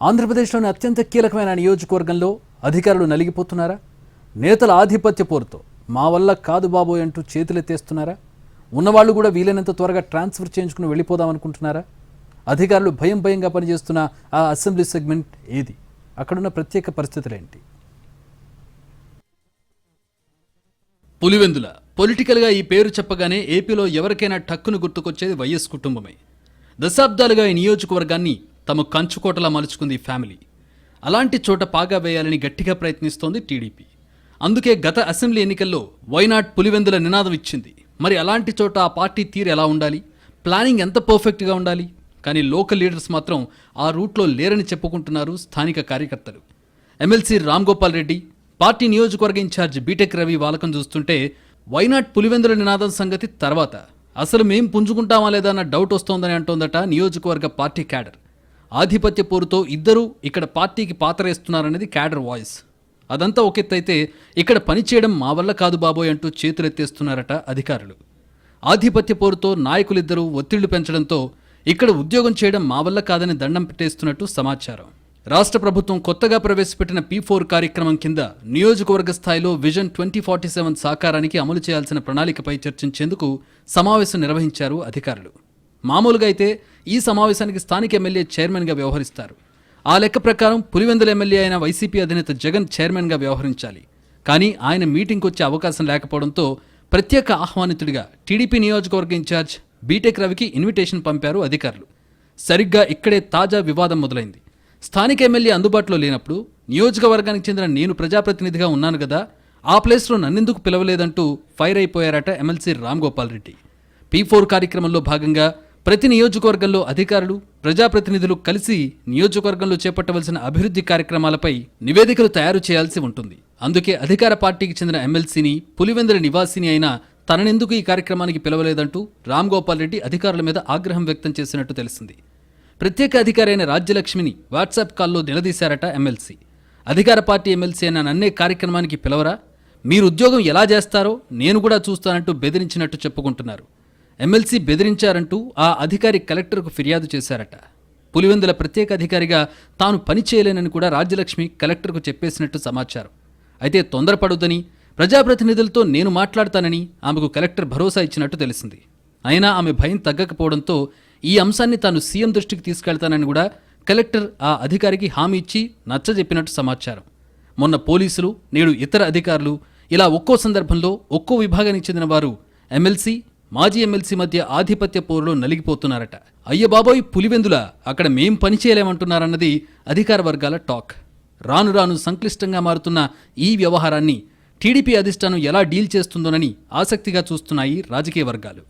ఆంధ్రప్రదేశ్లోని అత్యంత కీలకమైన నియోజకవర్గంలో అధికారులు నలిగిపోతున్నారా? నేతల ఆధిపత్య పోరుతో మా వల్ల కాదు బాబోయ్ అంటూ చేతులెత్తేస్తున్నారా? ఉన్నవాళ్ళు కూడా వీలైనంత త్వరగా ట్రాన్స్ఫర్ చేయించుకుని వెళ్ళిపోదామనుకుంటున్నారా? అధికారులు భయంగా పనిచేస్తున్న ఆ అసెంబ్లీ సెగ్మెంట్ ఏది? అక్కడున్న ప్రత్యేక పరిస్థితులేంటి? పులివెందుల పొలిటికల్గా ఈ పేరు చెప్పగానే ఏపీలో ఎవరికైనా టక్కును గుర్తుకొచ్చేది వైఎస్ కుటుంబమే. దశాబ్దాలుగా ఈ నియోజకవర్గాన్ని తమ కంచుకోటలా మలుచుకుంది ఫ్యామిలీ. అలాంటి చోట పాగా వేయాలని గట్టిగా ప్రయత్నిస్తోంది టీడీపీ. అందుకే గత అసెంబ్లీ ఎన్నికల్లో వైనాట్ పులివెందుల నినాదం ఇచ్చింది. మరి అలాంటి చోట ఆ పార్టీ తీరు ఎలా ఉండాలి? ప్లానింగ్ ఎంత పర్ఫెక్ట్గా ఉండాలి? కానీ లోకల్ లీడర్స్ మాత్రం ఆ రూట్లో లేరని చెప్పుకుంటున్నారు స్థానిక కార్యకర్తలు. ఎమ్మెల్సీ రామ్ గోపాల్ రెడ్డి, పార్టీ నియోజకవర్గ ఇన్ఛార్జ్ బీటెక్ రవి వాలకం చూస్తుంటే వైనాట్ పులివెందుల నినాదం సంగతి తర్వాత అసలు మేం పుంజుకుంటామా లేదా అన్న డౌట్ వస్తోందని అంటోందట నియోజకవర్గ పార్టీ క్యాడర్. ఆధిపత్య పోరుతో ఇద్దరూ ఇక్కడ పార్టీకి పాతరేస్తున్నారనేది క్యాడర్ వాయిస్. అదంతా ఒకెత్తైతే ఇక్కడ పనిచేయడం మా వల్ల కాదు బాబోయ్ అంటూ చేతులెత్తేస్తున్నారట అధికారులు. ఆధిపత్య పోరుతో నాయకులిద్దరూ ఒత్తిళ్లు పెంచడంతో ఇక్కడ ఉద్యోగం చేయడం మా వల్ల కాదని దండం పెట్టేస్తున్నట్టు సమాచారం. రాష్ట్ర ప్రభుత్వం కొత్తగా ప్రవేశపెట్టిన P4 కార్యక్రమం కింద నియోజకవర్గ స్థాయిలో విజన్ 2047 సాకారానికి అమలు చేయాల్సిన ప్రణాళికపై చర్చించేందుకు సమావేశం నిర్వహించారు అధికారులు. మామూలుగా అయితే ఈ సమావేశానికి స్థానిక ఎమ్మెల్యే చైర్మన్గా వ్యవహరిస్తారు. ఆ లెక్క ప్రకారం పులివెందుల ఎమ్మెల్యే అయిన వైసీపీ అధినేత జగన్ చైర్మన్గా వ్యవహరించాలి. కానీ ఆయన మీటింగ్కి వచ్చే అవకాశం లేకపోవడంతో ప్రత్యేక ఆహ్వానితుడిగా టీడీపీ నియోజకవర్గ ఇన్ఛార్జ్ బీటెక్ రవికి ఇన్విటేషన్ పంపారు అధికారులు. సరిగ్గా ఇక్కడే తాజా వివాదం మొదలైంది. స్థానిక ఎమ్మెల్యే అందుబాటులో లేనప్పుడు నియోజకవర్గానికి చెందిన నేను ప్రజాప్రతినిధిగా ఉన్నాను కదా, ఆ ప్లేస్లో నన్నెందుకు పిలవలేదంటూ ఫైర్ అయిపోయారట ఎమ్మెల్సీ రామ్ గోపాల్ రెడ్డి. P4 కార్యక్రమంలో భాగంగా ప్రతి నియోజకవర్గంలో అధికారులు, ప్రజాప్రతినిధులు కలిసి నియోజకవర్గంలో చేపట్టవలసిన అభివృద్ధి కార్యక్రమాలపై నివేదికలు తయారు చేయాల్సి ఉంటుంది. అందుకే అధికార పార్టీకి చెందిన ఎమ్మెల్సీని, పులివెందుల నివాసిని అయిన తననెందుకు ఈ కార్యక్రమానికి పిలవలేదంటూ రామ్ గోపాల్ రెడ్డి అధికారుల మీద ఆగ్రహం వ్యక్తం చేసినట్టు తెలిసింది. ప్రత్యేక అధికారి అయిన రాజ్యలక్ష్మిని వాట్సాప్ కాల్లో నిలదీశారట ఎమ్మెల్సీ. అధికార పార్టీ ఎమ్మెల్సీ అయిన నన్నే కార్యక్రమానికి పిలవరా? మీరు ఉద్యోగం ఎలా చేస్తారో నేను కూడా చూస్తానంటూ బెదిరించినట్టు చెప్పుకుంటున్నారు. ఎమ్మెల్సీ బెదిరించారంటూ ఆ అధికారి కలెక్టర్కు ఫిర్యాదు చేశారట. పులివెందుల ప్రత్యేక అధికారిగా తాను పని చేయలేనని కూడా రాజ్యలక్ష్మి కలెక్టర్కు చెప్పేసినట్టు సమాచారం. అయితే తొందరపడొద్దని, ప్రజాప్రతినిధులతో నేను మాట్లాడతానని ఆమెకు కలెక్టర్ భరోసా ఇచ్చినట్టు తెలిసింది. అయినా ఆమె భయం తగ్గకపోవడంతో ఈ అంశాన్ని తాను సీఎం దృష్టికి తీసుకెళ్తానని కూడా కలెక్టర్ ఆ అధికారికి హామీ ఇచ్చి నచ్చజెప్పినట్టు సమాచారం. మొన్న పోలీసులు, నేడు ఇతర అధికారులు ఇలా ఒక్కో సందర్భంలో ఒక్కో విభాగానికి చెందిన వారు ఎమ్మెల్సీ, మాజీ ఎమ్మెల్సీ మధ్య ఆధిపత్య పోరులో నలిగిపోతున్నారట. అయ్య బాబోయ్ పులివెందుల, అక్కడ మేం పని చేయలేమంటున్నారన్నది అధికార వర్గాల టాక్. రాను రాను సంక్లిష్టంగా మారుతున్న ఈ వ్యవహారాన్ని టీడీపీ అధిష్టానం ఎలా డీల్ చేస్తుందోనని ఆసక్తిగా చూస్తున్నాయి రాజకీయ వర్గాలు.